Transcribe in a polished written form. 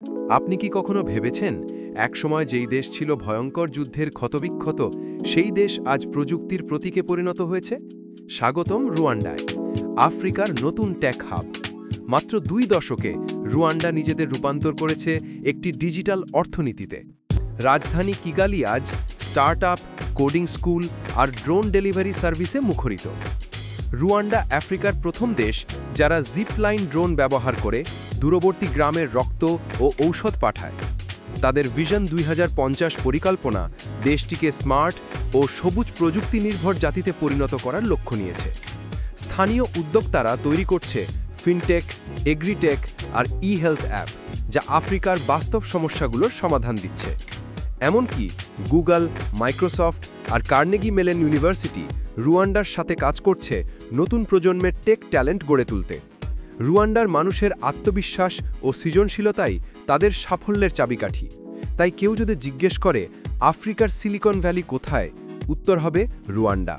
আপনি কি কখনো ভেবেছেন একসময় যেই দেশ ছিল ভয়ঙ্কর যুদ্ধের ক্ষতবিক্ষত সেই দেশ আজ প্রযুক্তির প্রতীকে পরিণত হয়েছে? স্বাগতম রুয়ান্ডায়, আফ্রিকার নতুন টেক হাব। মাত্র 2 দশকে রুয়ান্ডা নিজেদের রূপান্তর করেছে একটি ডিজিটাল অর্থনীতিতে। রাজধানী কিগালি আজ স্টার্টআপ, কোডিং স্কুল আর ড্রোন ডেলিভারি সার্ভিসে মুখরিত। রুয়ান্ডা আফ্রিকার প্রথম দেশ যারা জিপলাইন ড্রোন ব্যবহার করে দূরবর্তী গ্রামের রক্ত ও ঔষধ পাঠায়। তাদের ভিশন 2050 পরিকল্পনা দেশটিকে স্মার্ট ও সবুজ প্রযুক্তি নির্ভর জাতিতে পরিণত করার লক্ষ্য নিয়েছে। স্থানীয় উদ্যোক্তারা তৈরি করছে ফিনটেক, এগ্রিটেক আর ই-হেলথ অ্যাপ, যা আফ্রিকার বাস্তব সমস্যাগুলোর সমাধান দিচ্ছে। এমনকি গুগল, মাইক্রোসফট আর কার্নেগি মেলন ইউনিভার্সিটি রুয়ান্ডার সাথে কাজ করছে নতুন প্রজন্মের টেক ট্যালেন্ট গড়ে তুলতে। রুয়ান্ডার মানুষের আত্মবিশ্বাস ও সৃজনশীলতাই তাদের সাফল্যের চাবিকাঠি। তাই কেউ যদি জিজ্ঞেস করে আফ্রিকার সিলিকন ভ্যালি কোথায়, উত্তর হবে রুয়ান্ডা।